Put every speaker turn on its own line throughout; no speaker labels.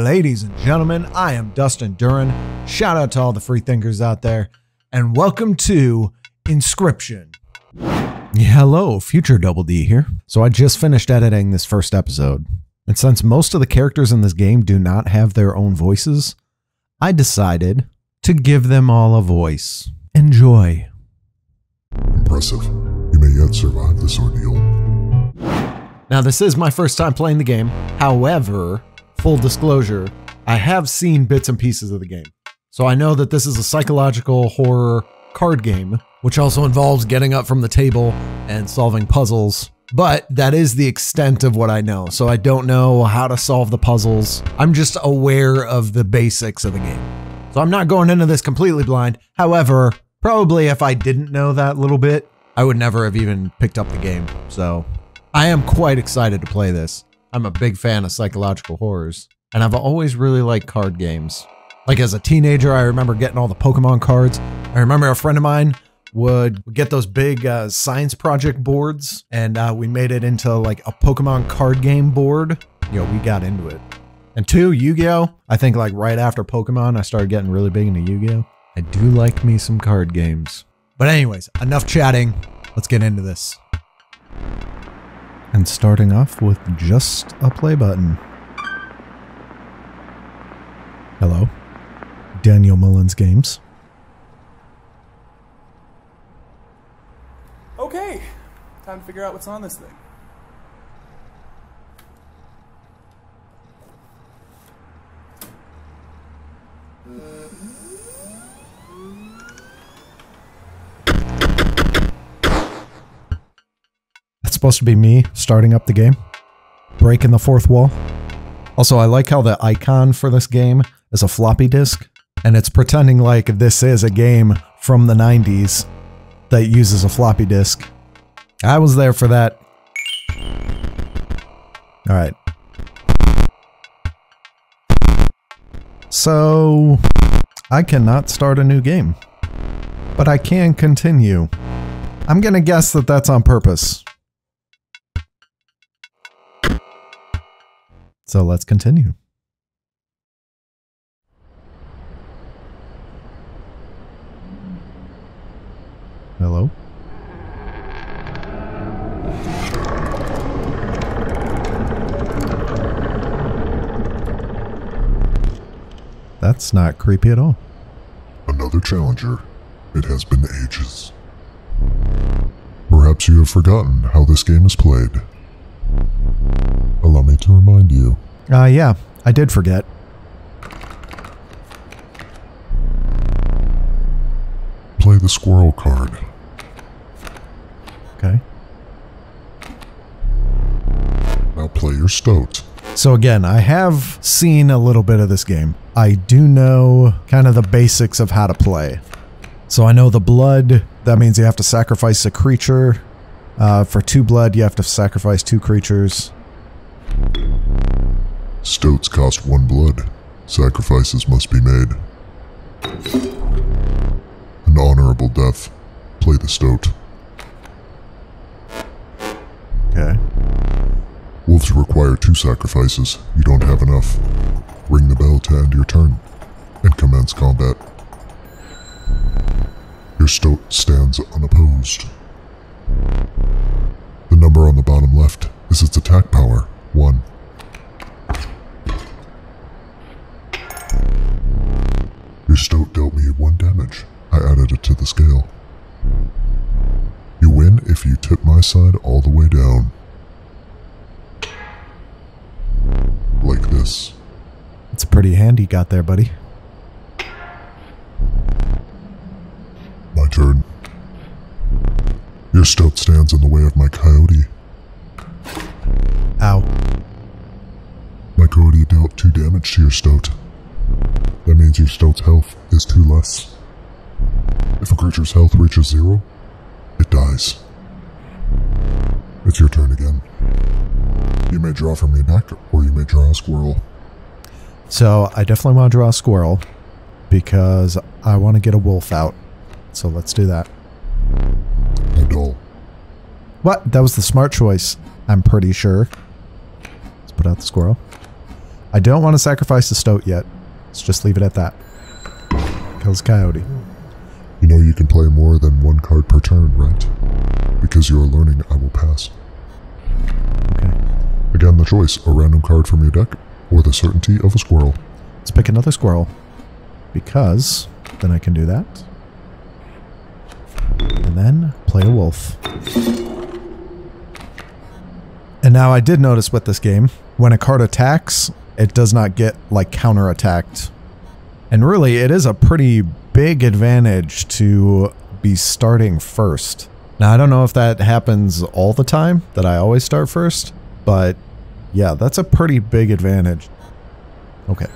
Ladies and gentlemen, I am Dustin Duran. Shout out to all the free thinkers out there, and welcome to Inscryption. Hello, future Double D here. So I just finished editing this first episode, and since most of the characters in this game do not have their own voices, I decided to give them all a voice. Enjoy.
Impressive. You may yet survive this ordeal.
Now, this is my first time playing the game. However, full disclosure, I have seen bits and pieces of the game. So I know that this is a psychological horror card game, which also involves getting up from the table and solving puzzles. But that is the extent of what I know. So I don't know how to solve the puzzles. I'm just aware of the basics of the game. So I'm not going into this completely blind. However, probably if I didn't know that little bit, I would never have even picked up the game. So I am quite excited to play this. I'm a big fan of psychological horrors, and I've always really liked card games. Like as a teenager, I remember getting all the Pokemon cards. I remember a friend of mine would get those big science project boards, and we made it into like a Pokemon card game board. You know, we got into it. And two, Yu-Gi-Oh! I think like right after Pokemon, I started getting really big into Yu-Gi-Oh! I do like me some card games. But anyways, enough chatting. Let's get into this. And starting off with just a play button. Hello, Daniel Mullins Games.
Okay, time to figure out what's on this thing.
Supposed to be me starting up the game, breaking the fourth wall. Also, I like how the icon for this game is a floppy disk, and it's pretending like this is a game from the 90s that uses a floppy disk. I was there for that. All right. So, I cannot start a new game, but I can continue. I'm gonna guess that that's on purpose. So let's continue. Hello? That's not creepy at all.
Another challenger. It has been ages. Perhaps you have forgotten how this game is played. Allow me to remind you.
Yeah, I did forget.
Play the squirrel card.
Okay.
Now play your stoat.
So again, I have seen a little bit of this game. I do know kind of the basics of how to play. So I know the blood, that means you have to sacrifice a creature. For 2 blood, you have to sacrifice 2 creatures.
Stoats cost 1 blood. Sacrifices must be made. An honorable death. Play the stoat.
Okay.
Wolves require 2 sacrifices. You don't have enough. Ring the bell to end your turn, and commence combat. Your stoat stands unopposed. The number on the bottom left is its attack power, 1. Your stoat dealt me 1 damage. I added it to the scale. You win if you tip my side all the way down. Like this.
It's a pretty hand you got there, buddy.
My turn. Your stoat stands in the way of my coyote.
Ow.
My coyote dealt 2 damage to your stoat. That means your stoat's health is 2 less. If a creature's health reaches 0, it dies. It's your turn again. You may draw from your deck, or you may draw a squirrel.
So I definitely want to draw a squirrel because I want to get a wolf out. So let's do that.
How dull.
What? That was the smart choice, I'm pretty sure. Let's put out the squirrel. I don't want to sacrifice the stoat yet. Let's just leave it at that. Kills Coyote.
You know you can play more than one card per turn, right? Because you are learning, I will pass.
Okay.
Again, the choice, a random card from your deck, or the certainty of a squirrel.
Let's pick another squirrel. Because then I can do that. And then play a wolf. And now I did notice with this game, when a card attacks, it does not get like counter-attacked. And really, it is a pretty big advantage to be starting first. Now, I don't know if that happens all the time, that I always start first, but yeah, that's a pretty big advantage. Okay.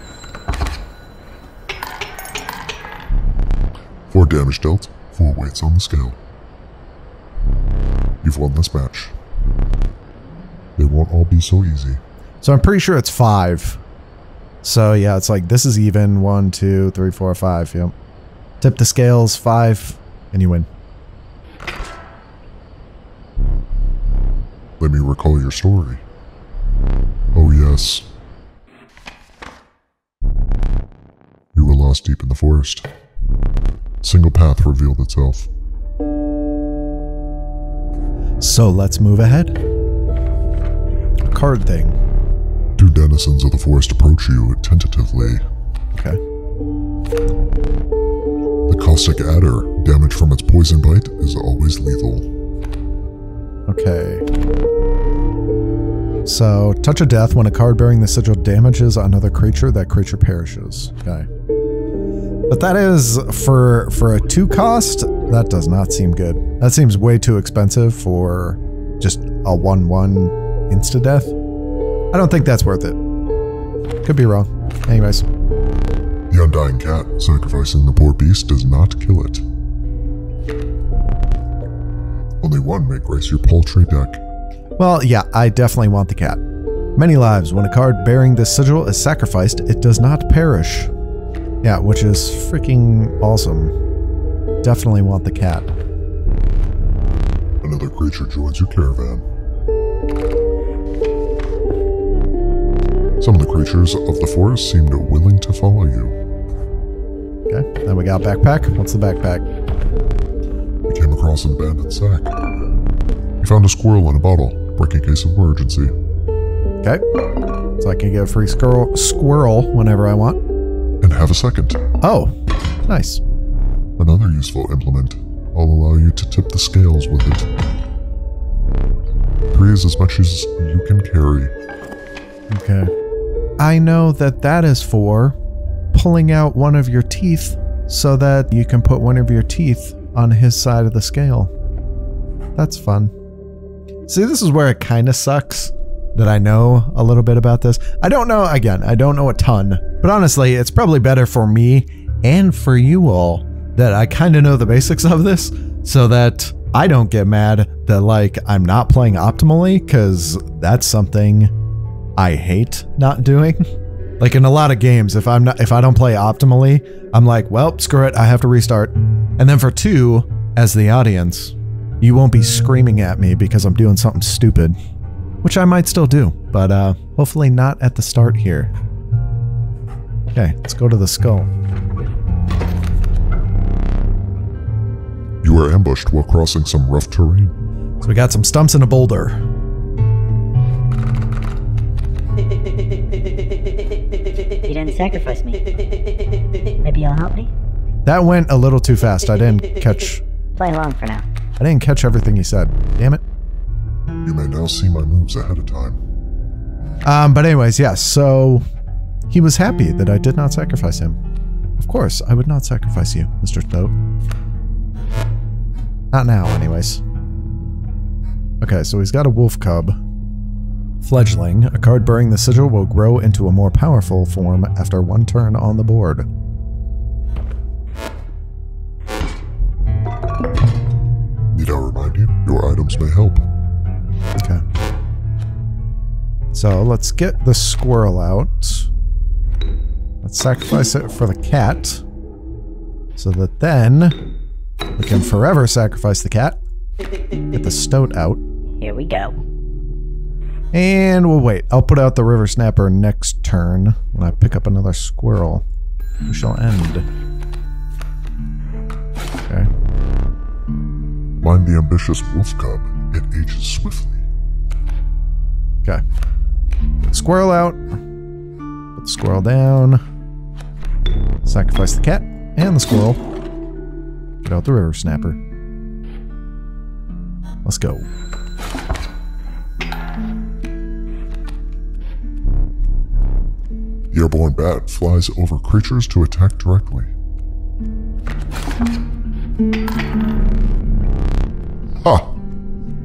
4 damage dealt, 4 weights on the scale. You've won this match. They won't all be so easy.
So I'm pretty sure it's 5. So yeah, it's like, this is even. 1, 2, 3, 4, 5, yep. Tip the scales, 5, and you win.
Let me recall your story. Oh yes. You were lost deep in the forest. Single path revealed itself.
So let's move ahead. A card thing.
2 denizens of the forest approach you tentatively.
Okay.
The caustic adder, damage from its poison bite, is always lethal.
Okay. So, touch of death. When a card bearing the sigil damages another creature, that creature perishes. Okay. But that is, for a 2 cost, that does not seem good. That seems way too expensive for just a 1/1 insta-death. I don't think that's worth it. Could be wrong. Anyways.
The undying cat, sacrificing the poor beast, does not kill it. Only one may grace your paltry deck.
Well, yeah, I definitely want the cat. Many lives. When a card bearing this sigil is sacrificed, it does not perish. Yeah, which is freaking awesome. Definitely want the cat.
Another creature joins your caravan. Some of the creatures of the forest seemed willing to follow you.
Okay, then we got backpack. What's the backpack?
You came across an abandoned sack. You found a squirrel in a bottle, break in case of emergency.
Okay, so I can get a free squirrel whenever I want.
And have a second.
Oh, nice.
Another useful implement. I'll allow you to tip the scales with it. 3 is as much as you can carry.
Okay. I know that that is for pulling out one of your teeth so that you can put one of your teeth on his side of the scale. That's fun. See, this is where it kind of sucks that I know a little bit about this. I don't know, again, I don't know a ton, but honestly, it's probably better for me and for you all that I kind of know the basics of this so that I don't get mad that like I'm not playing optimally, because that's something I hate not doing. Like in a lot of games, if I don't play optimally, I'm like, well, screw it, I have to restart. And then for 2, as the audience, you won't be screaming at me because I'm doing something stupid, which I might still do, but hopefully not at the start here. Okay, let's go to the skull.
You were ambushed while crossing some rough terrain.
So we got some stumps and a boulder.
You didn't sacrifice me. Maybe you'll help me?
That went a little too fast. I didn't catch...
Play along for now.
I didn't catch everything you said. Damn it.
You may now see my moves ahead of time.
But anyways, yes, so he was happy that I did not sacrifice him. Of course, I would not sacrifice you, Mr. Stoat. Not now, anyways. Okay, so he's got a wolf cub. Fledgling. A card bearing the sigil will grow into a more powerful form after 1 turn on the board.
Need I remind you? Your items may help.
Okay. So let's get the squirrel out. Let's sacrifice it for the cat. So that then we can forever sacrifice the cat. Get the stoat out.
Here we go.
And we'll wait. I'll put out the river snapper next turn when I pick up another squirrel. We shall end. Okay.
Mind the ambitious wolf cub. It ages swiftly.
Okay. Get the squirrel out. Put the squirrel down. Sacrifice the cat and the squirrel. Get out the river snapper. Let's go.
The airborne bat flies over creatures to attack directly. Ha!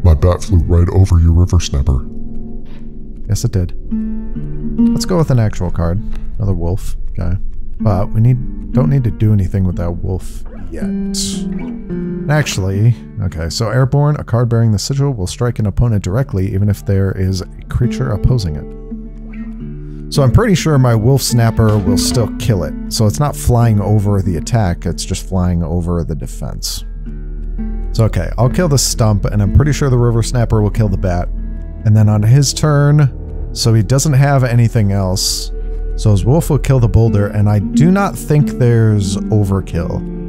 My bat flew right over your river snapper.
Yes, it did. Let's go with an actual card. Another wolf. Okay. But we don't need to do anything with that wolf yet. Actually, okay, so airborne, a card bearing the sigil will strike an opponent directly even if there is a creature opposing it. So I'm pretty sure my wolf snapper will still kill it. So it's not flying over the attack, it's just flying over the defense. So okay, I'll kill the stump, and I'm pretty sure the river snapper will kill the bat. And then on his turn, so he doesn't have anything else, so his wolf will kill the boulder, and I do not think there's overkill.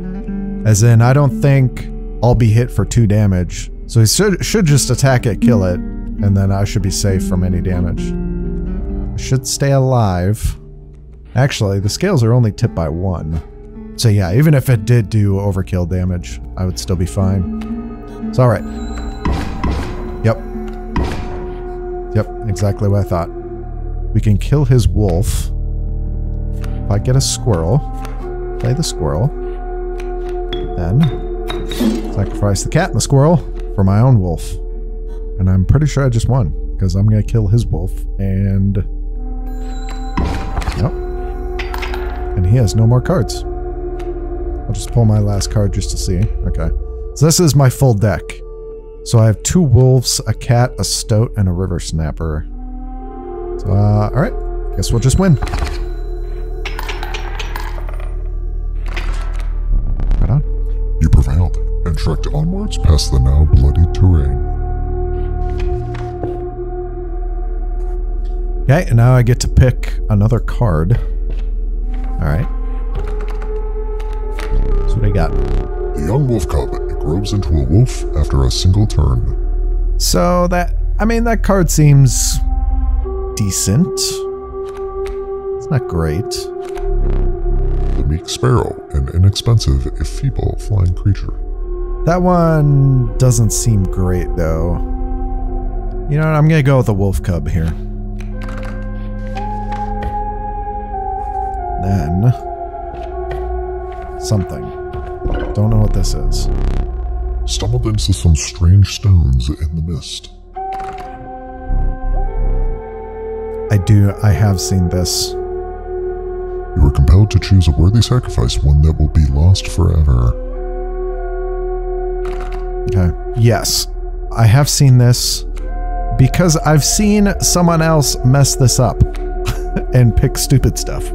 As in, I don't think I'll be hit for 2 damage. So he should just attack it, kill it, and then I should be safe from any damage. I should stay alive. Actually, the scales are only tipped by 1. So yeah, even if it did do overkill damage, I would still be fine. It's alright. Yep. Yep, exactly what I thought. We can kill his wolf. If I get a squirrel, play the squirrel. Then sacrifice the cat and the squirrel for my own wolf. And I'm pretty sure I just won, because I'm going to kill his wolf, and... Yep. And he has no more cards. I'll just pull my last card just to see. Okay. So this is my full deck. So I have 2 wolves, a cat, a stoat, and a river snapper. So, alright. Guess we'll just win. Right on.
You prevailed, and trekked onwards past the now bloodied terrain.
Okay, and now I get to pick another card. Alright. So what do you got?
The young wolf cub, it grows into a wolf after a single turn.
So that, I mean, that card seems decent. It's not great.
The meek sparrow, an inexpensive, if feeble, flying creature.
That one doesn't seem great, though. You know what, I'm gonna go with the wolf cub here. Then... something. Don't know what this is.
Stumbled into some strange stones in the mist.
I have seen this.
You are compelled to choose a worthy sacrifice, one that will be lost forever.
Okay. Yes. I have seen this because I've seen someone else mess this up and pick stupid stuff.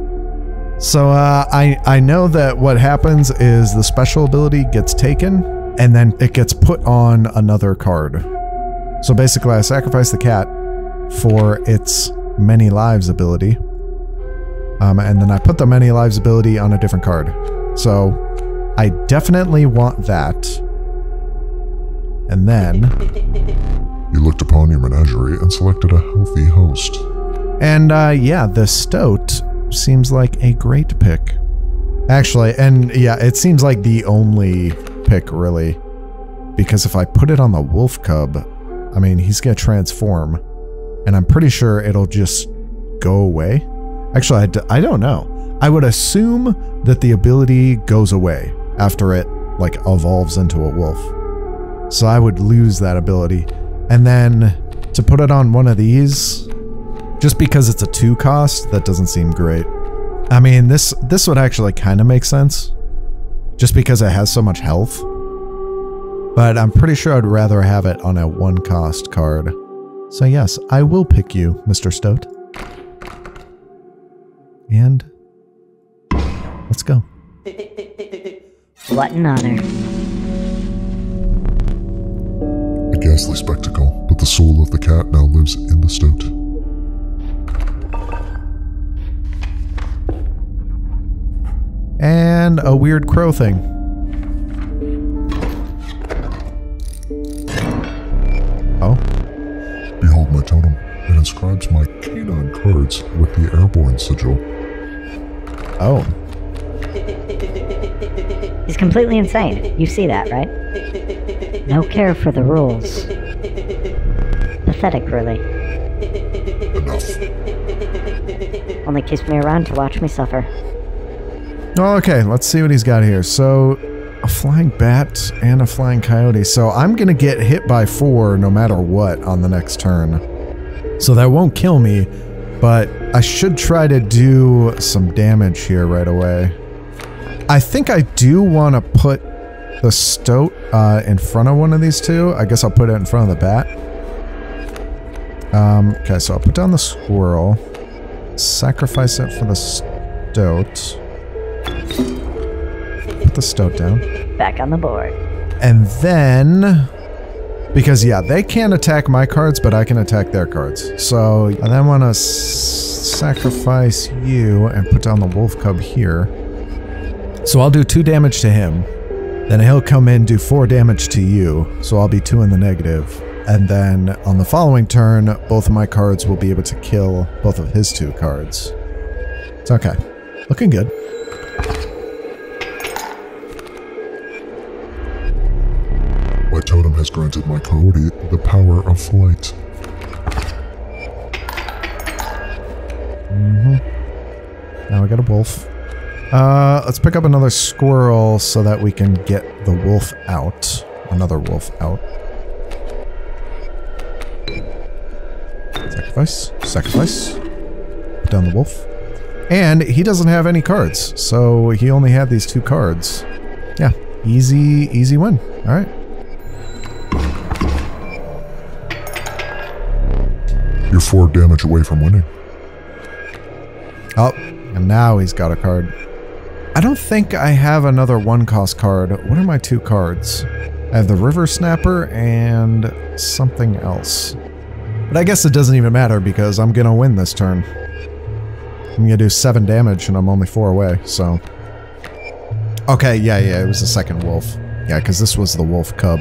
So I know that what happens is the special ability gets taken and then it gets put on another card. So basically I sacrifice the cat for its many lives ability. And then I put the many lives ability on a different card. So I definitely want that. And then...
You looked upon your menagerie and selected a healthy host.
And yeah, the stoat seems like a great pick. Actually, and yeah, it seems like the only pick, really. Because if I put it on the wolf cub, I mean, he's gonna transform. And I'm pretty sure it'll just go away. Actually, I don't know. I would assume that the ability goes away after it, like, evolves into a wolf. So I would lose that ability. And then to put it on one of these, just because it's a 2 cost, that doesn't seem great. I mean, this would actually kind of make sense, just because it has so much health. But I'm pretty sure I'd rather have it on a 1 cost card. So yes, I will pick you, Mr. Stoat. And let's go.
What an honor.
A ghastly spectacle, but the soul of the cat now lives in the stoat.
And a weird crow thing. Oh.
Behold my totem. It inscribes my canine cards with the airborne sigil.
Oh.
He's completely insane. You see that, right? No care for the rules. Pathetic, really.
Enough.
Only keeps me around to watch me suffer.
Well, okay, let's see what he's got here. So, a flying bat and a flying coyote. So I'm going to get hit by 4 no matter what on the next turn. So that won't kill me, but I should try to do some damage here right away. I think I do want to put the stoat in front of one of these two. I guess I'll put it in front of the bat. Okay, so I'll put down the squirrel. Sacrifice it for the stoat. Put the stoat down.
Back on the board.
And then... Because, yeah, they can't attack my cards, but I can attack their cards. So, I then want to sacrifice you and put down the wolf cub here. So I'll do 2 damage to him. Then he'll come in, do 4 damage to you. So I'll be 2 in the negative. And then on the following turn, both of my cards will be able to kill both of his 2 cards. It's okay. Looking good.
My totem has granted my coyote the power of flight.
Now we got a wolf. Let's pick up another squirrel so that we can get the wolf out. Another wolf out. Sacrifice. Sacrifice. Put down the wolf. And he doesn't have any cards, so he only had these 2 cards. Yeah, easy win. All right.
You're 4 damage away from winning.
Oh, and now he's got a card. I don't think I have another 1-cost card. What are my 2 cards? I have the River Snapper and something else. But I guess it doesn't even matter because I'm gonna win this turn. I'm gonna do 7 damage and I'm only 4 away, so... Okay, yeah, it was the second wolf. Yeah, because this was the wolf cub.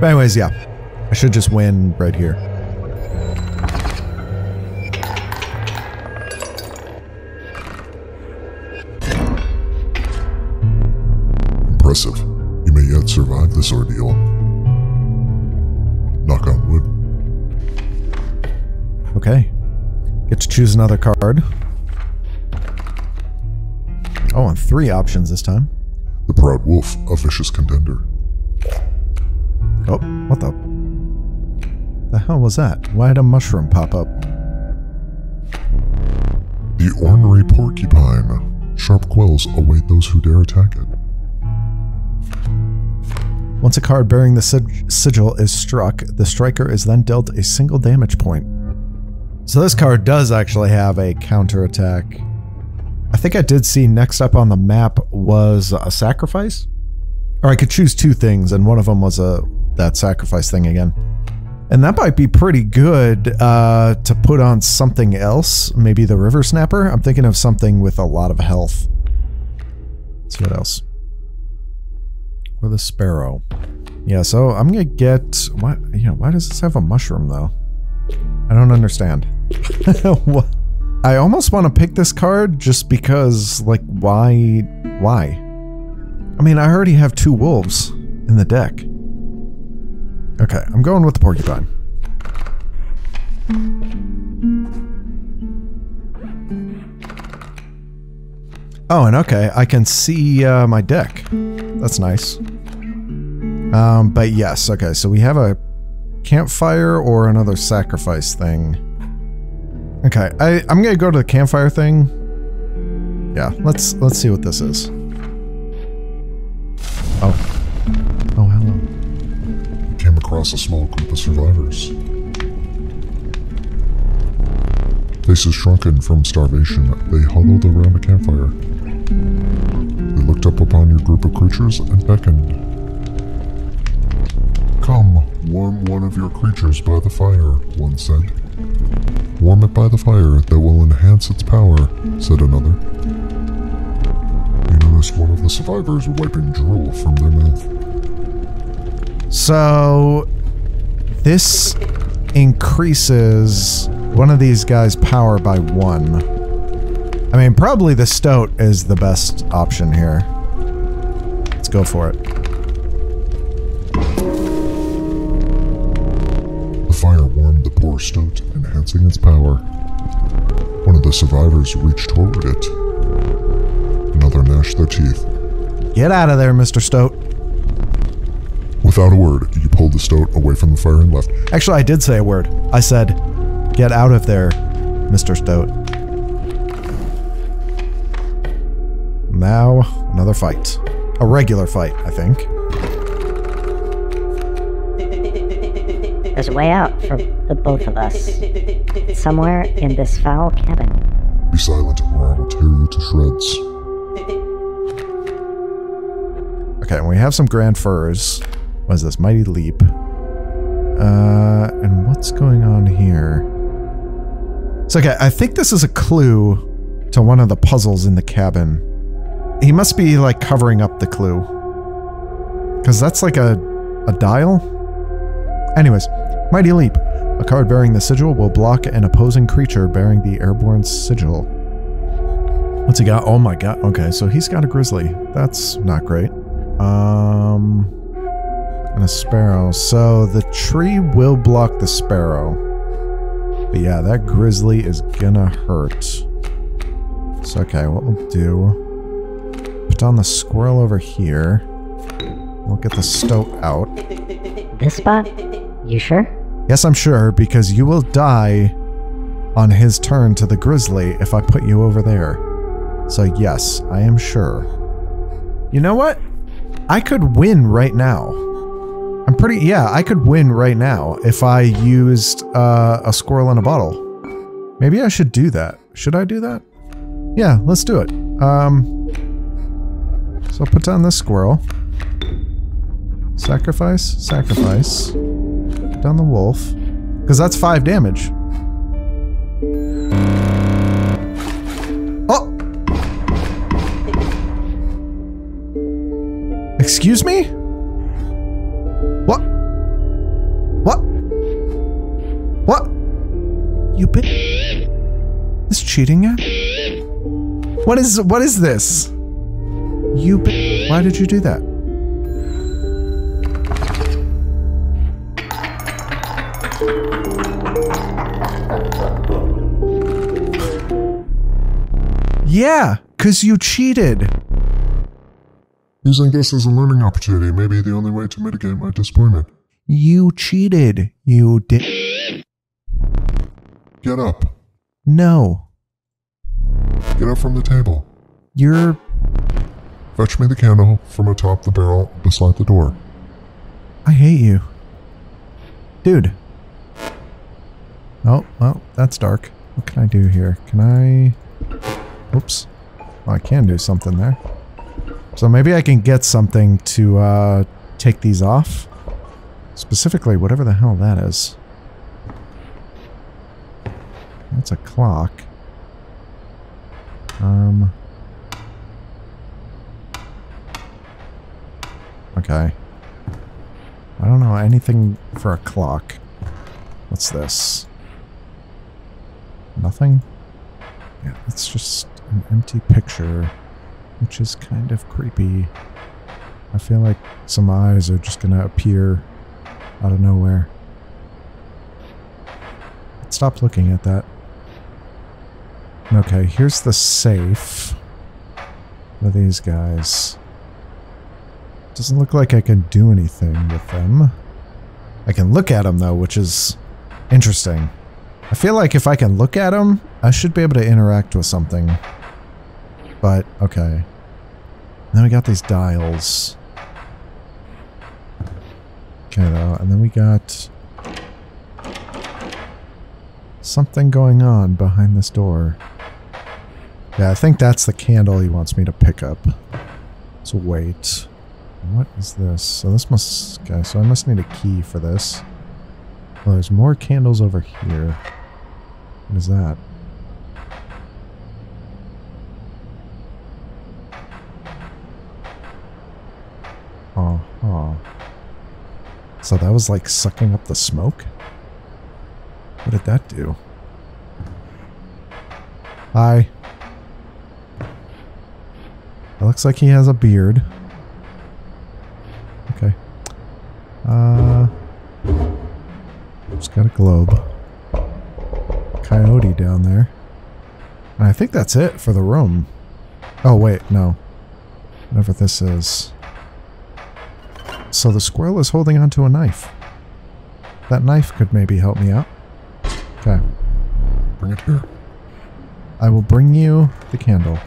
But anyways, yeah. I should just win right here.
Impressive. You may yet survive this ordeal. Knock on wood.
Okay. Get to choose another card. Oh, and 3 options this time.
The proud wolf, a vicious contender.
Oh, what the hell was that? Why did a mushroom pop up?
The ornery porcupine. Sharp quills await those who dare attack it.
Once a card bearing the sigil is struck, the striker is then dealt a single damage point. So this card does actually have a counterattack. I think I did see next up on the map was a sacrifice? Or I could choose 2 things, and one of them was that sacrifice thing again. And that might be pretty good to put on something else. Maybe the River Snapper? I'm thinking of something with a lot of health. Let's see what else. Or the Sparrow. Yeah, so I'm gonna get... Why does this have a mushroom, though? I don't understand. What? I almost want to pick this card just because, like, why? I mean, I already have 2 wolves in the deck. Okay, I'm going with the porcupine. Oh, and okay, I can see my deck. That's nice. But yes, okay, so we have a campfire or another sacrifice thing. Okay, I'm gonna go to the campfire thing. Yeah, let's see what this is. Oh, hello.
You came across a small group of survivors. Faces shrunken from starvation, they huddled around a campfire. They looked up upon your group of creatures and beckoned. Come, Warm one of your creatures by the fire, one said. Warm it by the fire, that will enhance its power, said another. You noticed one of the survivors wiping drool from their mouth.
So, this increases one of these guys' power by 1. I mean, probably the stoat is the best option here. Let's go for it.
The fire warmed the poor stoat, enhancing its power. One of the survivors reached toward it. Another gnashed their teeth.
Get out of there, Mr. Stoat.
Without a word, you pulled the stoat away from the fire and left.
Actually, I did say a word. I said, get out of there, Mr. Stoat. Now, another fight. A regular fight, I think.
There's a way out for the both of us. Somewhere in this foul cabin.
Be silent, or I will tear you to shreds.
Okay, we have some grand furs. What is this? Mighty Leap. And what's going on here? So, okay, I think this is a clue to one of the puzzles in the cabin. He must be, like, covering up the clue. Because that's like a dial? Anyways, Mighty Leap. A card bearing the sigil will block an opposing creature bearing the airborne sigil. What's he got? Oh my god. Okay, so he's got a grizzly. That's not great. And a sparrow. So the tree will block the sparrow. But yeah, that grizzly is gonna hurt. So okay, what we'll do... Put on the squirrel over here. We'll get the stoat out.
This spot? You sure?
Yes, I'm sure, because you will die on his turn to the grizzly if I put you over there. So yes, I am sure. You know what? I could win right now. Yeah, I could win right now if I used a squirrel in a bottle. Maybe I should do that. Should I do that? Yeah, let's do it. So I'll put down this squirrel. Sacrifice, sacrifice. Put down the wolf. Because that's 5 damage. Oh! Excuse me? What? What? What? You bitch. This cheating at? What is this? You bitch. Why did you do that? Yeah, 'cause you cheated.
Using this as a learning opportunity may be the only way to mitigate my disappointment.
You cheated. You did.
Get up.
No.
Get up from the table.
You're...
Fetch me the candle from atop the barrel beside the door.
I hate you. Dude. Oh, well, that's dark. What can I do here? Can I... Oops. Well, I can do something there. So maybe I can get something to take these off. Specifically, whatever the hell that is. That's a clock. Okay. I don't know anything for a clock. What's this? Nothing? Yeah, it's just an empty picture, which is kind of creepy. I feel like some eyes are just gonna appear out of nowhere. Stop looking at that. Okay, here's the safe. What are these guys? Doesn't look like I can do anything with them. I can look at them though, which is interesting. I feel like if I can look at them, I should be able to interact with something. But, okay. Then we got these dials. Okay though, and then we got something going on behind this door. Yeah, I think that's the candle he wants me to pick up. So wait. What is this? So this must... Okay, so I must need a key for this. Well, there's more candles over here. What is that? Uh-huh. So that was like sucking up the smoke? What did that do? Hi. It looks like he has a beard. Okay. Just got a globe. Coyote down there. And I think that's it for the room. Oh, wait, no. Whatever this is. So the squirrel is holding onto a knife. That knife could maybe help me out. Okay.
Bring it here.
I will bring you the candle.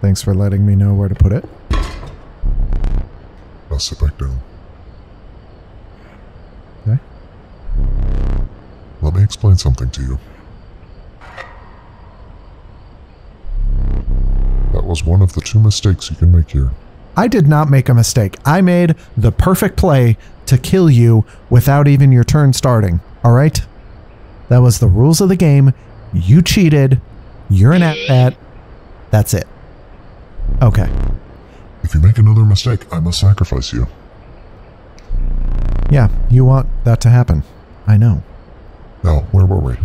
Thanks for letting me know where to put it.
Now sit back down.
Okay.
Let me explain something to you. That was one of the 2 mistakes you can make here.
I did not make a mistake. I made the perfect play to kill you without even your turn starting. Alright? That was the rules of the game. You cheated. You're an at-bat. That's it. Okay.
If you make another mistake, I must sacrifice you.
Yeah, you want that to happen. I know.
Now, where were we?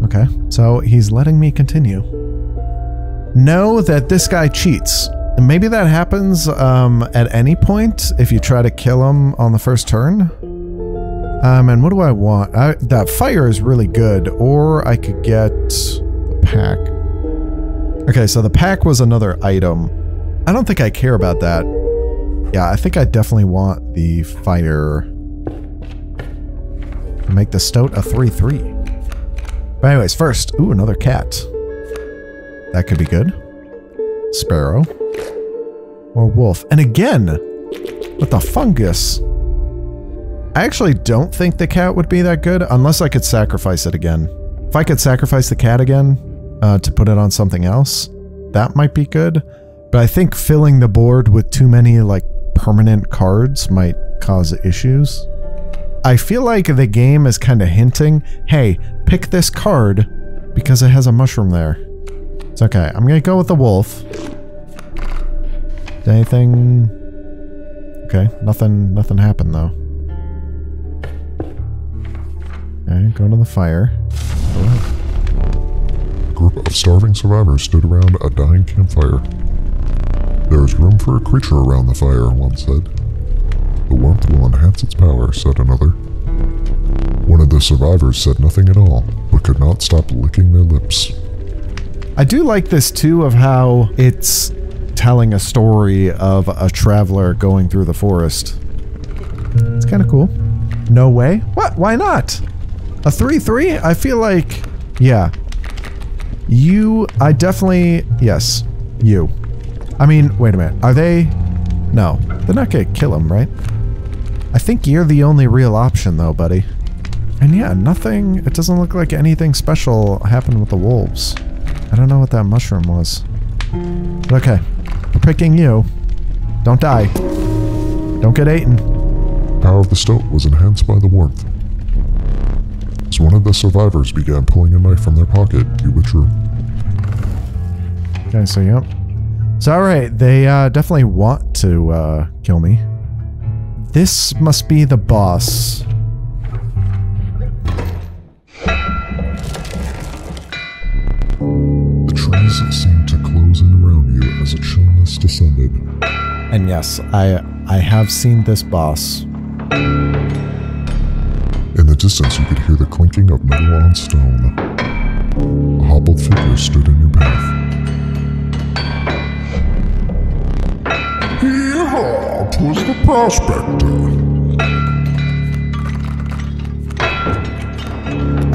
Okay, so he's letting me continue. Know that this guy cheats. Maybe that happens at any point if you try to kill him on the first turn. And what do I want? That fire is really good, or I could get the pack. Okay, so the pack was another item. I don't think I care about that. Yeah, I think I definitely want the fire. Make the stoat a 3/3. But anyways, first, ooh, another cat. That could be good. Sparrow. Or wolf. And again, with the fungus. I actually don't think the cat would be that good unless I could sacrifice it again. If I could sacrifice the cat again to put it on something else, that might be good. But I think filling the board with too many like permanent cards might cause issues. I feel like the game is kind of hinting, hey, pick this card because it has a mushroom there. It's okay. I'm going to go with the wolf. Anything? Okay, nothing happened though. Okay, go to the fire.
A group of starving survivors stood around a dying campfire. There is room for a creature around the fire, one said. The warmth will enhance its power, said another. One of the survivors said nothing at all, but could not stop licking their lips.
I do like this too of how it's telling a story of a traveler going through the forest. It's kind of cool. No way? What? Why not? A 3/3? I feel like... Yeah. I definitely... Yes. You. I mean, wait a minute. Are they... No. They're not gonna kill him, right? I think you're the only real option though, buddy. And yeah, nothing... It doesn't look like anything special happened with the wolves. I don't know what that mushroom was. But okay. We're picking you. Don't die. Don't get eaten.
Power of the stoat was enhanced by the warmth. As one of the survivors began pulling a knife from their pocket, you withdrew.
Okay, so yep. So alright, they definitely want to kill me. This must be the boss.
The trees seemed to close in around you as its chillness descended.
And yes, I have seen this boss.
In the distance, you could hear the clinking of metal on stone. A hobbled figure stood in your path. Yeehaw! 'Twas the prospector.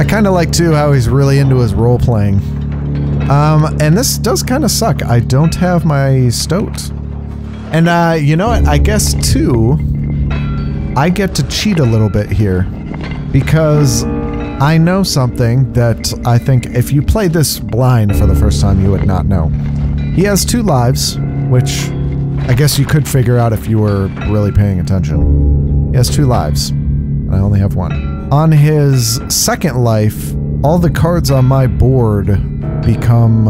I kind of like too how he's really into his role playing. And this does kind of suck. I don't have my stoat. And you know what? I guess too, I get to cheat a little bit here because I know something that I think if you played this blind for the first time, you would not know. He has 2 lives, which I guess you could figure out if you were really paying attention. He has 2 lives, and I only have 1. On his second life, all the cards on my board become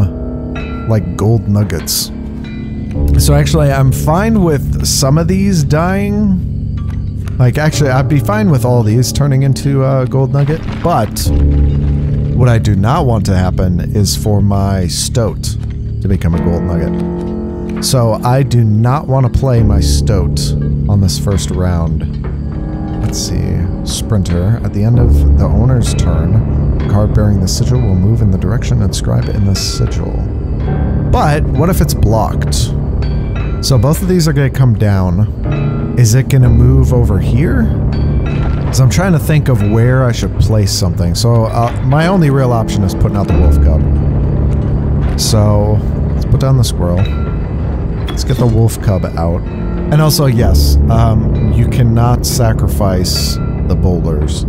like gold nuggets. So actually, I'm fine with some of these dying. Like, actually, I'd be fine with all these turning into a gold nugget, but what I do not want to happen is for my stoat to become a gold nugget. So I do not want to play my stoat on this first round. Let's see. Sprinter. At the end of the owner's turn, the card bearing the sigil will move in the direction inscribed in the sigil. But what if it's blocked? So both of these are going to come down. Is it going to move over here? Because I'm trying to think of where I should place something. So my only real option is putting out the wolf cub. So let's put down the squirrel. Let's get the wolf cub out. And also, yes, you cannot sacrifice the boulders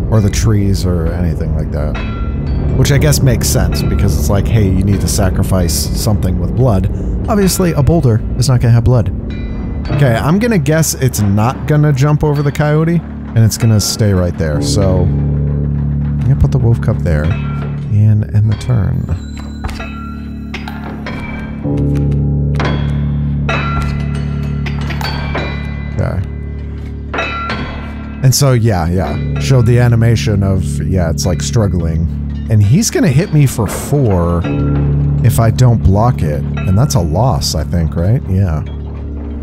or the trees or anything like that. Which I guess makes sense because it's like, hey, you need to sacrifice something with blood. Obviously, a boulder is not going to have blood. Okay, I'm going to guess it's not going to jump over the coyote and it's going to stay right there. So I'm going to put the wolf cub there and end the turn. Okay. And so, yeah. Showed the animation of, yeah, it's like struggling. And he's going to hit me for 4 if I don't block it. And that's a loss, I think, right? Yeah.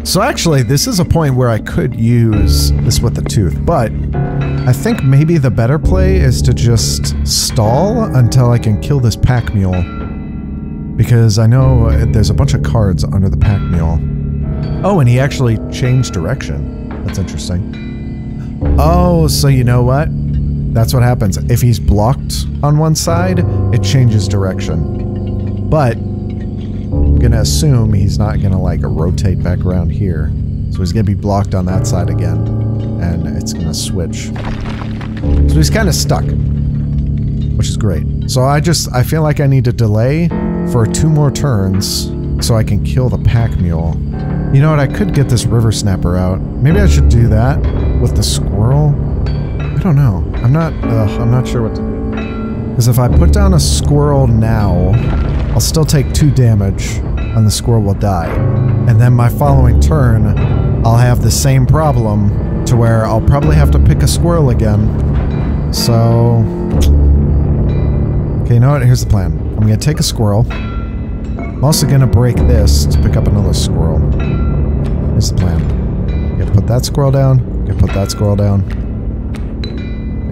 So actually, this is a point where I could use this with the tooth. But I think maybe the better play is to just stall until I can kill this pack mule. Because I know there's a bunch of cards under the pack mule. Oh, and he actually changed direction. That's interesting. Oh, so you know what? That's what happens. If he's blocked on one side, it changes direction. But I'm going to assume he's not going to like rotate back around here. So he's going to be blocked on that side again. And it's going to switch. So he's kind of stuck. Which is great. So I feel like I need to delay for 2 more turns so I can kill the pack mule. You know what? I could get this river snapper out. Maybe I should do that with the squirrel. I don't know. I'm not sure what to do. Because if I put down a squirrel now, I'll still take 2 damage, and the squirrel will die. And then my following turn, I'll have the same problem to where I'll probably have to pick a squirrel again. So... okay, you know what? Here's the plan. I'm going to take a squirrel. I'm also going to break this to pick up another squirrel. Here's the plan. I'm going to put that squirrel down. I'm going to put that squirrel down.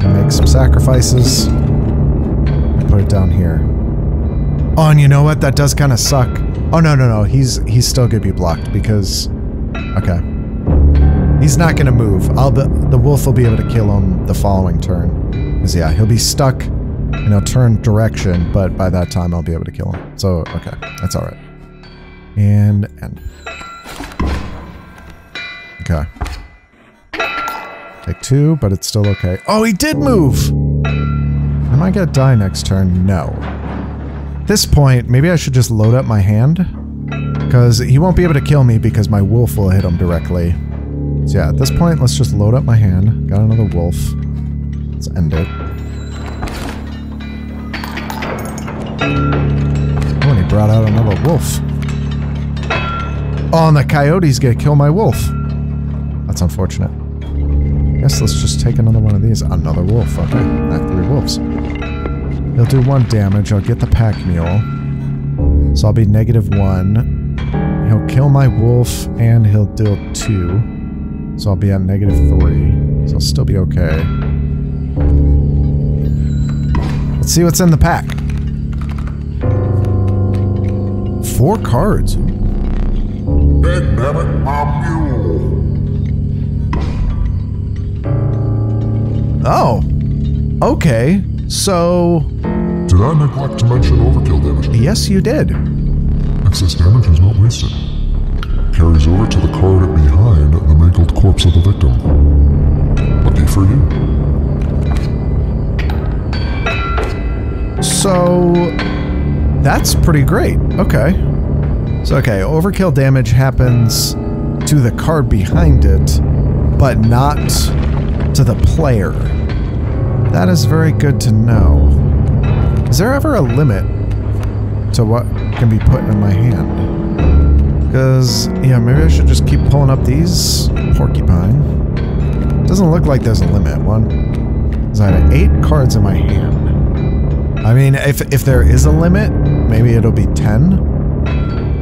And make some sacrifices. And put it down here. Oh, and you know what? That does kind of suck. Oh, no. He's still going to be blocked because... okay. He's not going to move. The wolf will be able to kill him the following turn. Because, yeah, he'll be stuck and he'll turn direction, but by that time I'll be able to kill him. So, okay. That's alright. And end. Okay. Take 2, but it's still okay. Oh, he did move! Am I gonna die next turn? No. At this point, maybe I should just load up my hand. Because he won't be able to kill me because my wolf will hit him directly. So yeah, at this point, let's just load up my hand. Got another wolf. Let's end it. Oh, and he brought out another wolf. Oh, and the coyote's gonna kill my wolf. That's unfortunate. Guess let's just take another one of these. Another wolf. Okay, I have 3 wolves. He'll do 1 damage. I'll get the pack mule. So I'll be -1. He'll kill my wolf and he'll deal 2. So I'll be at -3. So I'll still be okay. Let's see what's in the pack. 4 cards.
Dagnabbit, my mule.
Oh. Okay. So...
did I neglect to mention overkill damage?
yes, you did.
Excess damage is not wasted. Carries over to the card behind the mangled corpse of the victim. Lucky for you.
So that's pretty great. Okay. So, okay, overkill damage happens to the card behind it, but not to the player. That is very good to know. Is there ever a limit to what can be put in my hand? Because, yeah, maybe I should just keep pulling up these. Porcupine. Doesn't look like there's a limit. Because I had 8 cards in my hand. I mean, if there is a limit, maybe it'll be 10.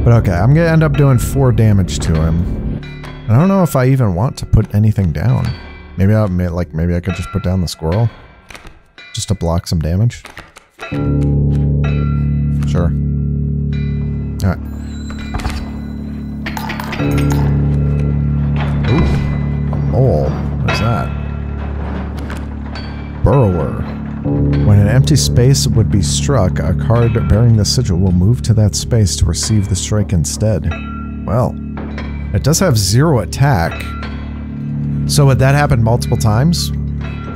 But okay, I'm gonna end up doing 4 damage to him. I don't know if I even want to put anything down. Maybe maybe I could just put down the squirrel. Just to block some damage. Sure. Alright. Ooh, a mole. What is that? Burrower. When an empty space would be struck, a card bearing the sigil will move to that space to receive the strike instead. Well, it does have 0 attack. So would that happen multiple times?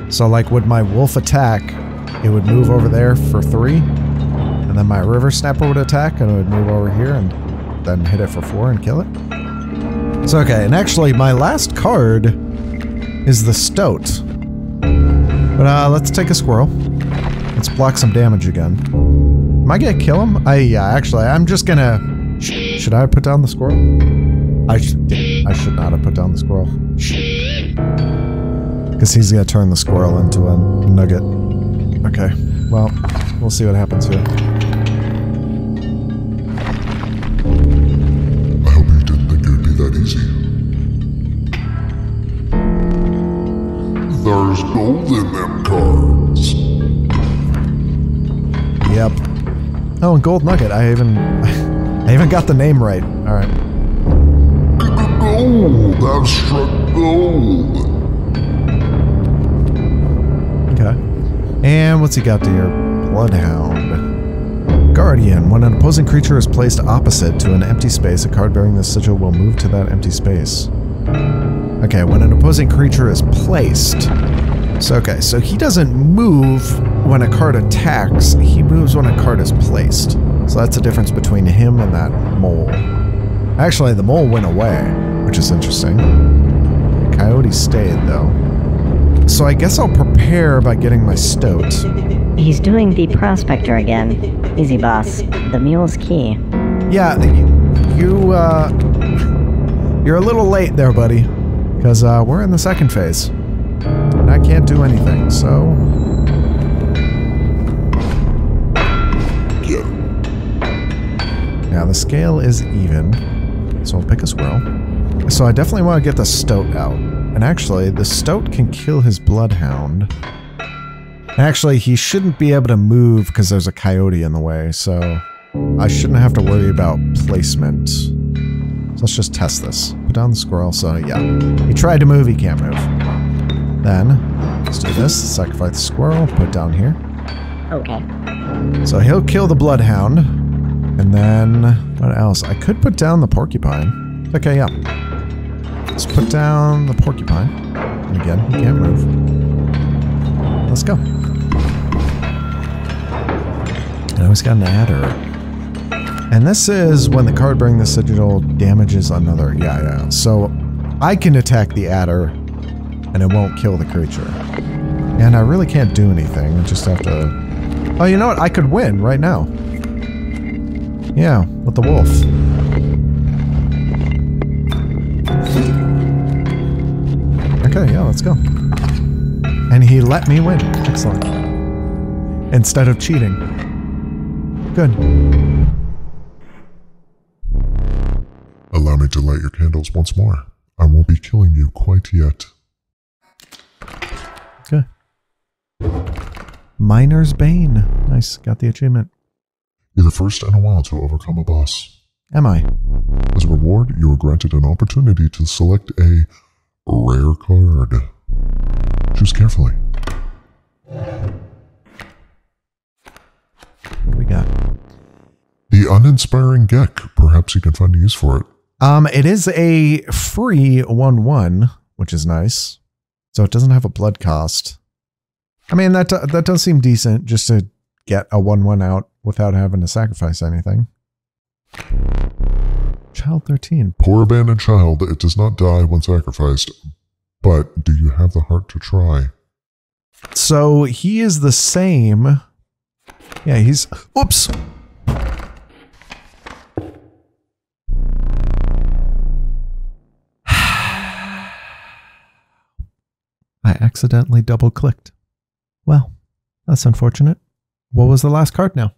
So like, would my wolf attack, it would move over there for 3, and then my river snapper would attack and it would move over here and then hit it for 4 and kill it? So okay, and actually my last card is the stoat. But let's take a squirrel. Let's block some damage again. Am I gonna kill him? Yeah, actually, I'm just gonna... Should I put down the squirrel? I should not have put down the squirrel. Because he's gonna turn the squirrel into a nugget. Okay, well, we'll see what happens here.
I hope you didn't think it would be that easy. There's gold in them cards.
Yep. Oh, and gold nugget. I even got the name right. All right.
Gold. I've struck gold.
Okay. And what's he got to here? Bloodhound. Guardian. When an opposing creature is placed opposite to an empty space, a card bearing this sigil will move to that empty space. Okay, when an opposing creature is placed. So, okay, so he doesn't move when a card attacks, he moves when a card is placed. So that's the difference between him and that mole. Actually, the mole went away, which is interesting. The coyote stayed, though. So I guess I'll prepare by getting my stoat.
He's doing the prospector again. Easy, boss. The mule's key.
Yeah, you're a little late there, buddy. Because we're in the second phase. And I can't do anything, so...
Yeah.
Now the scale is even. So I'll pick a squirrel. So I definitely want to get the stoat out. And actually, the stoat can kill his bloodhound. And actually, he shouldn't be able to move because there's a coyote in the way, so... I shouldn't have to worry about placement. So let's just test this. Put down the squirrel, so yeah. He tried to move, he can't move. Then, let's do this. Sacrifice the squirrel, put it down here.
Okay.
So he'll kill the bloodhound. And then, what else? I could put down the porcupine. Okay, yeah. Let's put down the porcupine. And again, he can't move. Let's go. Now he's got an adder. And this is when the card bearing the sigil damages another. Yeah. So I can attack the adder and it won't kill the creature. And I really can't do anything. I just have to... Oh, you know what? I could win right now. Yeah, with the wolf. Okay, yeah, let's go. And he let me win. Excellent. Instead of cheating. Good.
Allow me to light your candles once more. I won't be killing you quite yet.
Okay. Miner's Bane. Nice, got the achievement.
You're the first in a while to overcome a boss.
Am I?
As a reward, you are granted an opportunity to select a rare card. Choose carefully.
What do we got?
The uninspiring Geck. Perhaps you can find a use for it.
It is a free 1/1, which is nice. So it doesn't have a blood cost. I mean, that does seem decent, just to get a 1/1 out without having to sacrifice anything. Child 13.
Poor abandoned child, it does not die when sacrificed. But do you have the heart to try?
So he is the same. Yeah, he's... Oops! I accidentally double-clicked. Well, that's unfortunate. What was the last card now?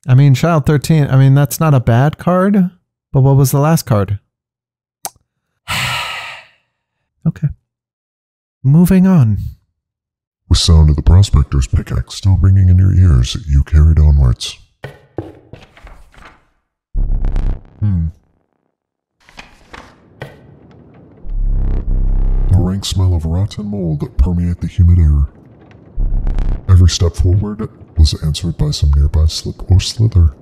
I mean, Child 13, I mean, that's not a bad card, but what was the last card? Okay. Moving on.
With sound of the prospector's pickaxe still ringing in your ears, you carried onwards. The rank smell of rotten mold permeate the humid air. Every step forward was answered by some nearby slip or slither.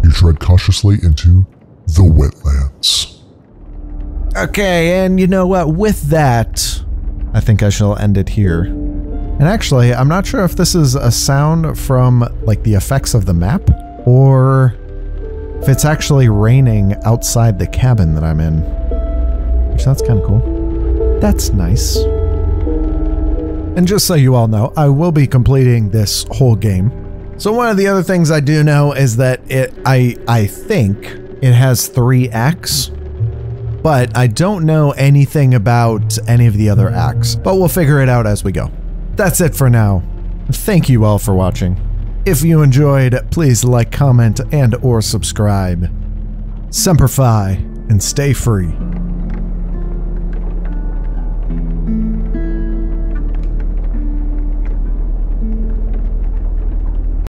You tread cautiously into the wetlands.
Okay, and you know what? With that, I think I shall end it here. And actually, I'm not sure if this is a sound from, like, the effects of the map, or if it's actually raining outside the cabin that I'm in. Which, that's kind of cool. That's nice. And just so you all know, I will be completing this whole game. So one of the other things I do know is that I think it has 3 acts, but I don't know anything about any of the other acts, but we'll figure it out as we go. That's it for now. Thank you all for watching. If you enjoyed, please like, comment, and/or subscribe. Semper Fi, and stay free.